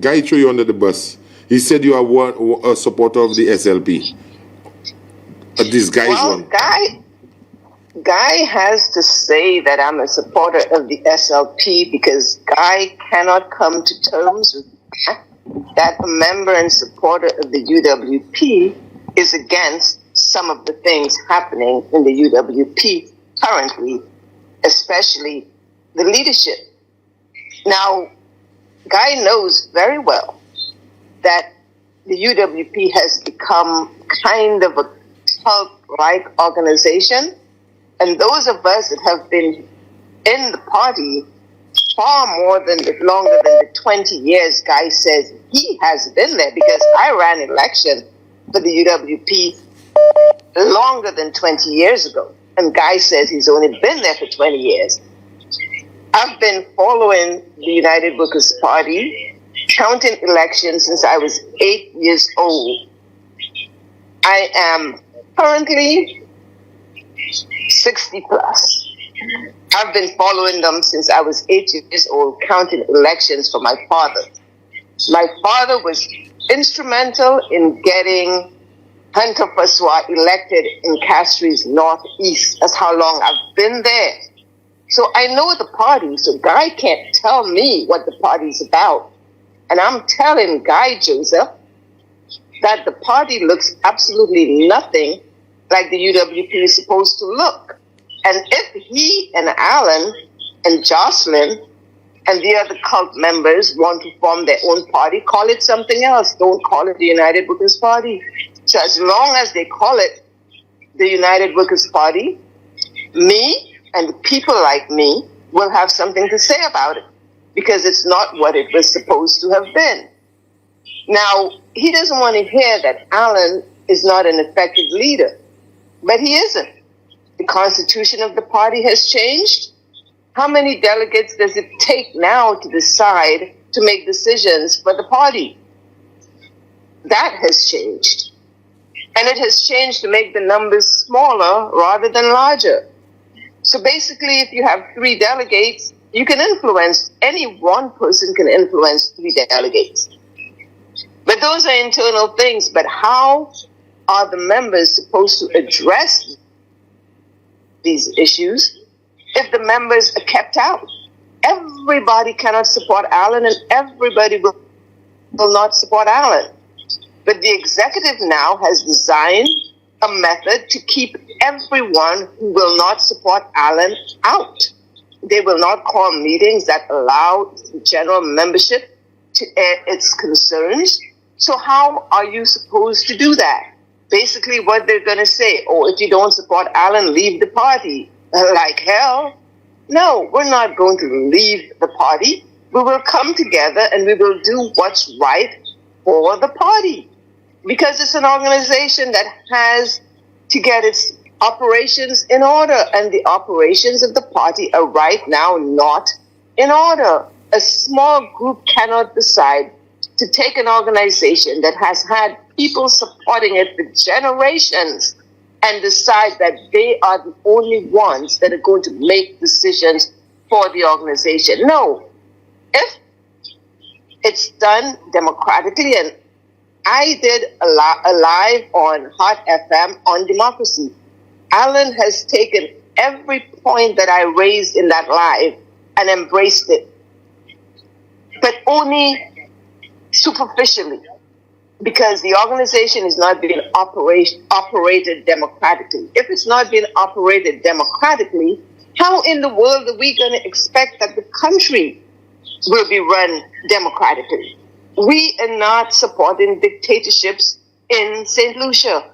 Guy threw you under the bus. He said you are a supporter of the SLP. This guy's well, one. Guy has to say that I'm a supporter of the SLP because Guy cannot come to terms with that a member and supporter of the UWP is against some of the things happening in the UWP currently, especially the leadership. Now, Guy knows very well that the UWP has become kind of a cult-like organization, and those of us that have been in the party far longer than the 20 years Guy says he has been there, because I ran election for the UWP longer than 20 years ago, and Guy says he's only been there for 20 years. I've been following the United Workers' Party, counting elections since I was 8 years old. I am currently 60 plus. I've been following them since I was 8 years old, counting elections for my father. My father was instrumental in getting Hunter Faswa elected in Castries Northeast. That's how long I've been there. So I know the party, so Guy can't tell me what the party's about. And I'm telling Guy Joseph that the party looks absolutely nothing like the UWP is supposed to look. And if he and Alan and Jocelyn and the other cult members want to form their own party, call it something else. Don't call it the United Workers' Party. So as long as they call it the United Workers' Party, me and people like me will have something to say about it, because it's not what it was supposed to have been. Now, he doesn't want to hear that Alan is not an effective leader, but he isn't. The constitution of the party has changed. How many delegates does it take now to decide to make decisions for the party? That has changed. And it has changed to make the numbers smaller rather than larger. So basically, if you have 3 delegates, you can influence, any one person can influence 3 delegates. But those are internal things. But how are the members supposed to address these issues if the members are kept out? Everybody cannot support Alan, and everybody will not support Alan. But the executive now has designed a method to keep everyone who will not support Alan out. They will not call meetings that allow the general membership to air its concerns. So how are you supposed to do that? Basically what they're going to say, oh, if you don't support Alan, leave the party. Like hell. No, we're not going to leave the party. We will come together and we will do what's right for the party. Because it's an organization that has to get its operations in order, and the operations of the party are right now not in order. A small group cannot decide to take an organization that has had people supporting it for generations and decide that they are the only ones that are going to make decisions for the organization. No. If it's done democratically, and I did a live on Hot FM on democracy. Alan has taken every point that I raised in that live and embraced it, but only superficially, because the organization is not being operated democratically. If it's not being operated democratically, how in the world are we going to expect that the country will be run democratically? We are not supporting dictatorships in St. Lucia.